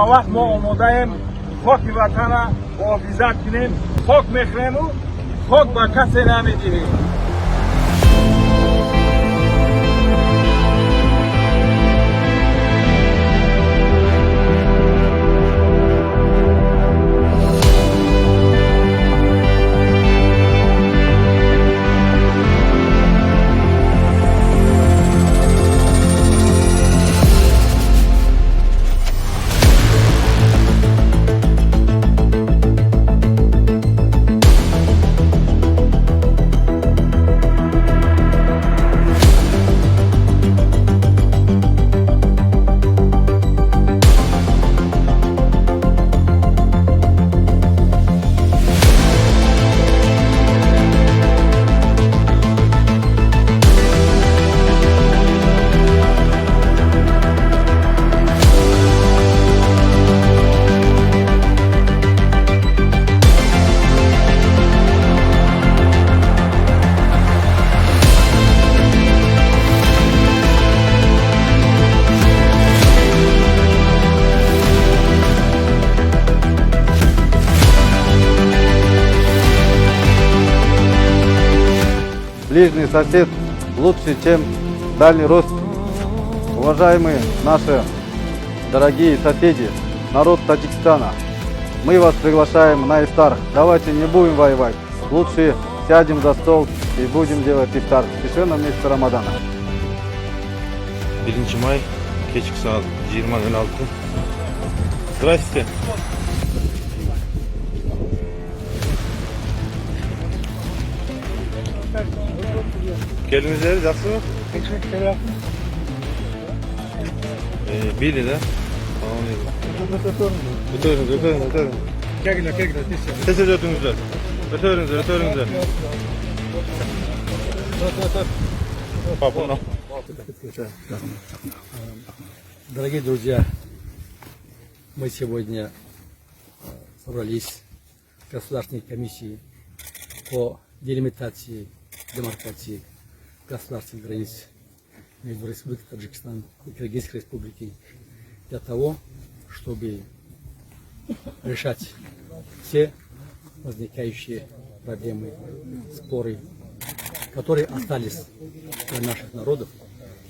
ҳама вақт мо омодаем хоки ватана муҳофизат кунем. Хок мехрему, хок ба касе намедиҳем. Ближний сосед лучше, чем дальний родственник. Уважаемые наши дорогие соседи, народ Таджикистана, мы вас приглашаем на ифтар. Давайте не будем воевать, лучше сядем за стол и будем делать ифтар в священном месяце Рамадана. 1 май, кечки саат 20:16. Здравствуйте. Kelinizdер жақсы ма? Били, да? Өтөріңіздер. Тез өтіңіздер. Өтөріңіздер. Папа, дорогие друзья, мы сегодня собрались в Государственной комиссии по делимитации, демаркации государственных границ между Республикой Таджикистан и Кыргызской Республикой для того, чтобы решать все возникающие проблемы, споры, которые остались для наших народов,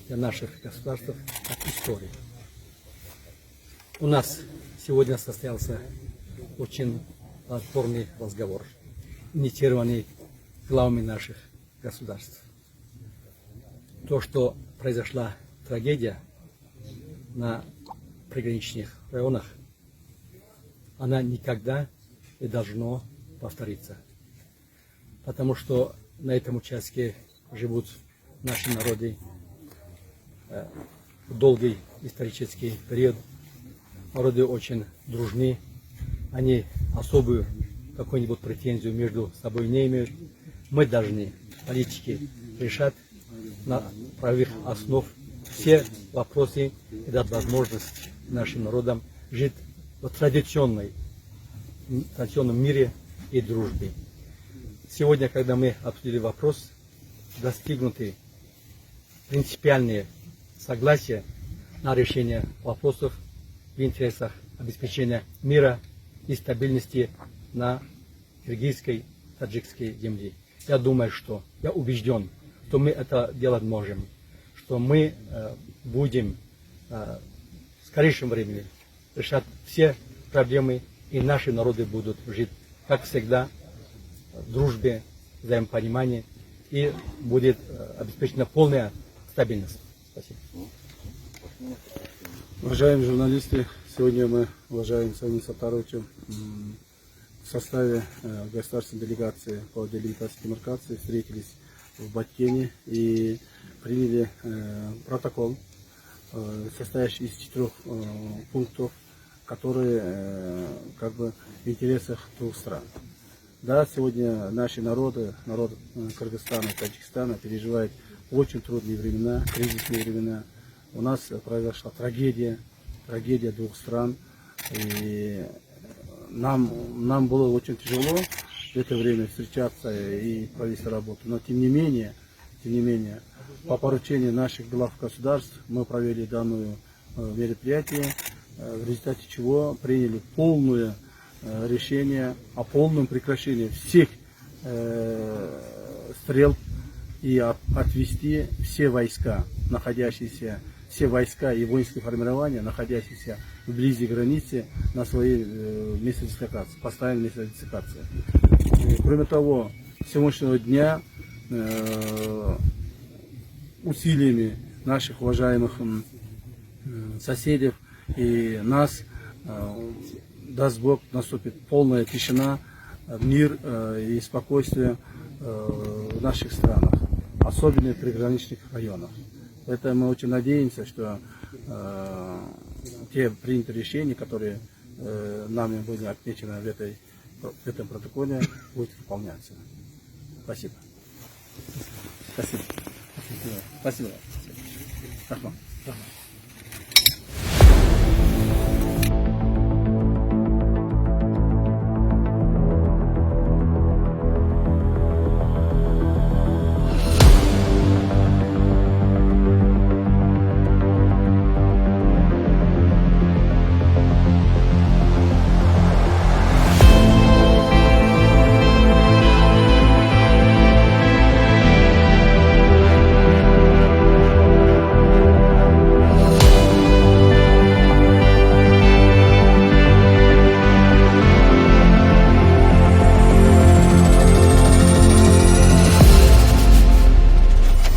для наших государств от истории. У нас сегодня состоялся очень плодотворный разговор, инициированный главами наших государств. То, что произошла трагедия на приграничных районах, она никогда не должна повториться. Потому что на этом участке живут наши народы в долгий исторический период. Народы очень дружны, они особую какую-нибудь претензию между собой не имеют. Мы должны, политики, решать на правовых основ все вопросы и дать возможность нашим народам жить в традиционном мире и дружбе. Сегодня, когда мы обсудили вопрос, достигнуты принципиальные согласия на решение вопросов в интересах обеспечения мира и стабильности на киргизской, таджикской земле. Я думаю, я убежден, что мы это делать можем, что мы будем в скорейшем времени решать все проблемы, и наши народы будут жить, как всегда, в дружбе, взаимопонимании, и будет обеспечена полная стабильность. Спасибо. Уважаемые журналисты, сегодня мы, уважаемым Савиным Саттаровичем, в составе государственной делегации по делимитации и демаркации встретились в Баткене и приняли протокол, состоящий из 4 пунктов, которые как бы в интересах двух стран. Да, сегодня наши народы, народ Кыргызстана и Таджикистана переживают очень трудные времена, кризисные времена. У нас произошла трагедия двух стран. И нам было очень тяжело в это время встречаться и провести работу. Но тем не менее, по поручению наших глав государств мы провели данное мероприятие. в результате чего приняли полное решение о полном прекращении всех стрельб и отвести все войска и воинские формирования, находящиеся вблизи границы, на свои места дислокации, постоянные места дислокации. Кроме того, с сегодняшнего дня усилиями наших уважаемых соседей и нас, даст Бог, наступит полная тишина, мир и спокойствие в наших странах, особенно в приграничных районах. Поэтому мы очень надеемся, что те принятые решения, которые нами были отмечены в этом протоколе, будут выполняться. Спасибо. Спасибо. Спасибо. Спасибо.